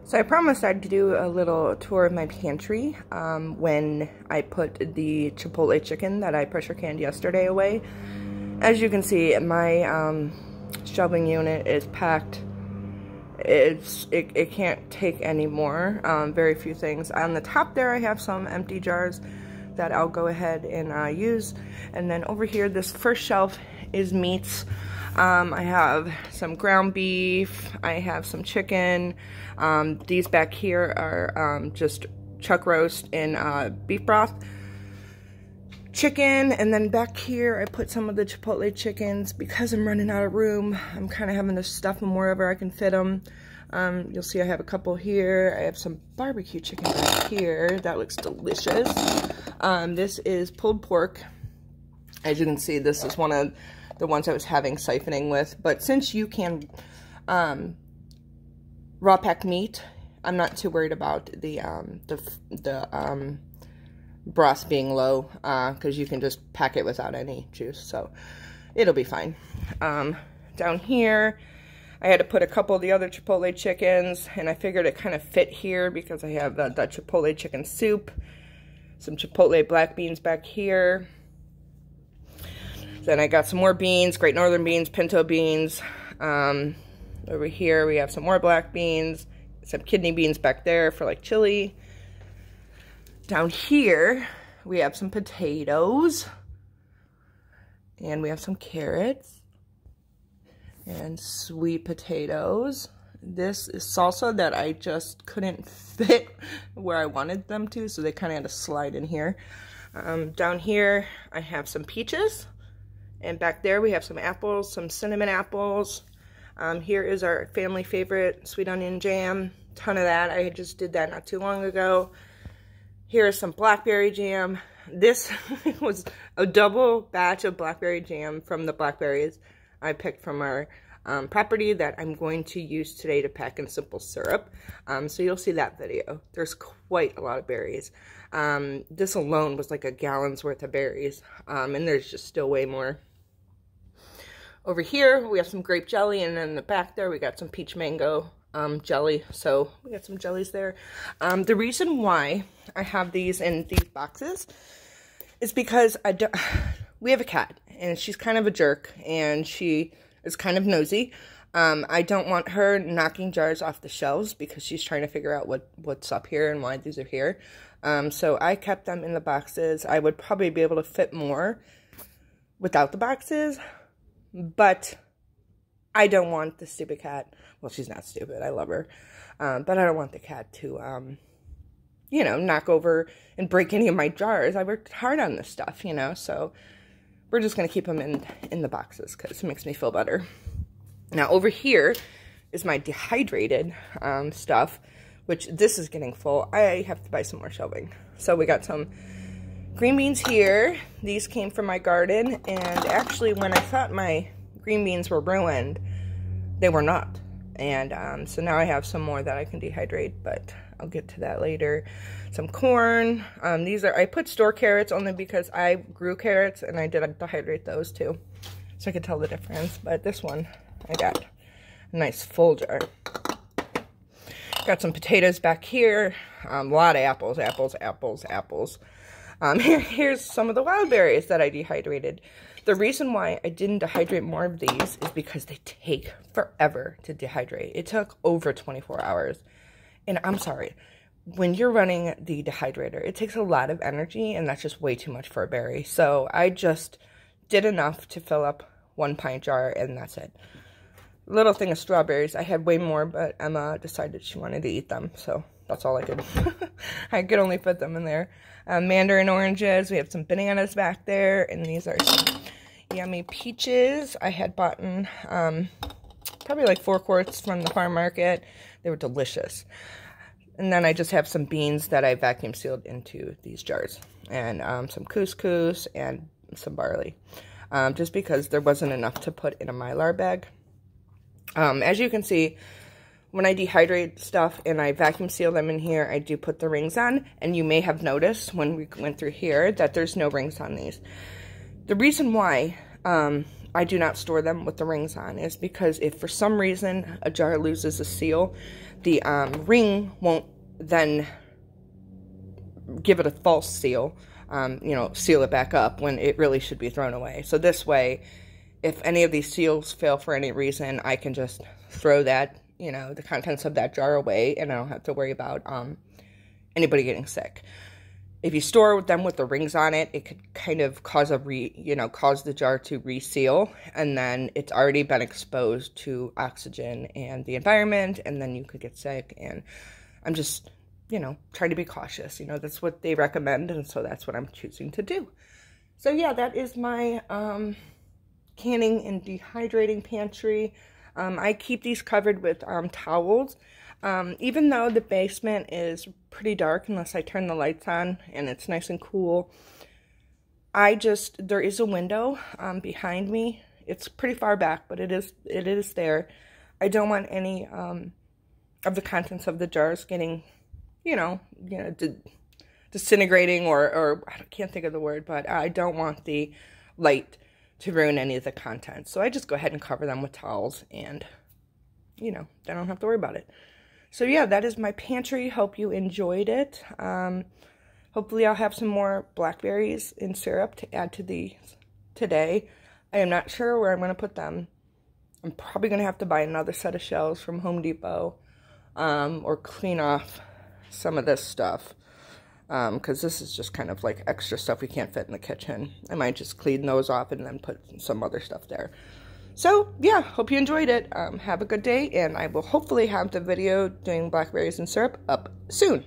So I promised I'd do a little tour of my pantry when I put the Chipotle chicken that I pressure canned yesterday away. As you can see, my shelving unit is packed. It can't take any more. Very few things. On the top there I have some empty jars that I'll go ahead and use. And then over here, this first shelf is meats. I have some ground beef, I have some chicken. These back here are just chuck roast in beef broth. Chicken, and then back here I put some of the Chipotle chickens. Because I'm running out of room, I'm kind of having to stuff them wherever I can fit them. You'll see I have a couple here. I have some barbecue chicken back here. That looks delicious. This is pulled pork. As you can see, this is one of the ones I was having siphoning with. But since you can raw pack meat, I'm not too worried about the broth being low, because you can just pack it without any juice, so it'll be fine. Down here, I had to put a couple of the other Chipotle chickens, and I figured it kind of fit here because I have the Chipotle chicken soup, some Chipotle black beans back here. Then I got some more beans, Great Northern beans, pinto beans. Over here we have some more black beans, some kidney beans back there for like chili. Down here, we have some potatoes, and we have some carrots, and sweet potatoes. This is salsa that I just couldn't fit where I wanted them to, so they kind of had to slide in here. Down here, I have some peaches, and back there we have some apples, some cinnamon apples. Here is our family favorite sweet onion jam, ton of that. I just did that not too long ago. Here is some blackberry jam. This was a double batch of blackberry jam from the blackberries I picked from our property that I'm going to use today to pack in simple syrup. So you'll see that video. There's quite a lot of berries. This alone was like a gallon's worth of berries, and there's just still way more. Over here, we have some grape jelly, and then in the back there, we got some peach mango jelly. So we got some jellies there. The reason why I have these in these boxes is because we have a cat, and she's kind of a jerk, and she is kind of nosy. I don't want her knocking jars off the shelves because she's trying to figure out what's up here and why these are here. So I kept them in the boxes. I would probably be able to fit more without the boxes, but I don't want the stupid cat. Well, she's not stupid. I love her. But I don't want the cat to, you know, knock over and break any of my jars. I worked hard on this stuff, you know, so we're just going to keep them in the boxes because it makes me feel better. Now, over here is my dehydrated stuff, which this is getting full. I have to buy some more shelving. So we got some green beans here. These came from my garden, and actually when I thought my green beans were ruined, they were not. And so now I have some more that I can dehydrate, but I'll get to that later. Some corn. I put store carrots only because I grew carrots and I did dehydrate those too, so I could tell the difference. But this one, I got a nice full jar. Got some potatoes back here. A lot of apples. Here's some of the wild berries that I dehydrated. The reason why I didn't dehydrate more of these is because they take forever to dehydrate. It took over 24 hours. And I'm sorry, when you're running the dehydrator, it takes a lot of energy, and that's just way too much for a berry. So I just did enough to fill up 1 pint jar, and that's it. Little thing of strawberries. I had way more, but Emma decided she wanted to eat them, so that's all I could. I could only put them in there. Mandarin oranges. We have some bananas back there, and these are some yummy peaches. I had bought probably like 4 quarts from the farm market. They were delicious. And then I just have some beans that I vacuum sealed into these jars, and some couscous and some barley, just because there wasn't enough to put in a Mylar bag. As you can see, when I dehydrate stuff and I vacuum seal them in here, I do put the rings on, and you may have noticed when we went through here that there's no rings on these. The reason why, I do not store them with the rings on is because if for some reason a jar loses a seal, the ring won't then give it a false seal, you know, seal it back up when it really should be thrown away. So this way, if any of these seals fail for any reason, I can just throw that, you know, the contents of that jar away, and I don't have to worry about anybody getting sick. If you store them with the rings on it, it could kind of cause cause the jar to reseal, and then it's already been exposed to oxygen and the environment, and then you could get sick. And I'm just, you know, trying to be cautious. You know, that's what they recommend, and so that's what I'm choosing to do. So yeah, that is my canning and dehydrating pantry. I keep these covered with towels. Even though the basement is pretty dark unless I turn the lights on and it's nice and cool, there is a window behind me. It's pretty far back, but it is there. I don't want any of the contents of the jars getting, disintegrating or I can't think of the word, but I don't want the light to ruin any of the contents. So I just go ahead and cover them with towels, and, I don't have to worry about it. So yeah, that is my pantry. Hope you enjoyed it. Hopefully I'll have some more blackberries in syrup to add to these today. I am not sure where I'm going to put them. I'm probably going to have to buy another set of shelves from Home Depot, or clean off some of this stuff, because this is just kind of like extra stuff we can't fit in the kitchen. I might just clean those off and then put some other stuff there. So yeah, hope you enjoyed it. Have a good day, and I will hopefully have the video doing blackberries and syrup up soon.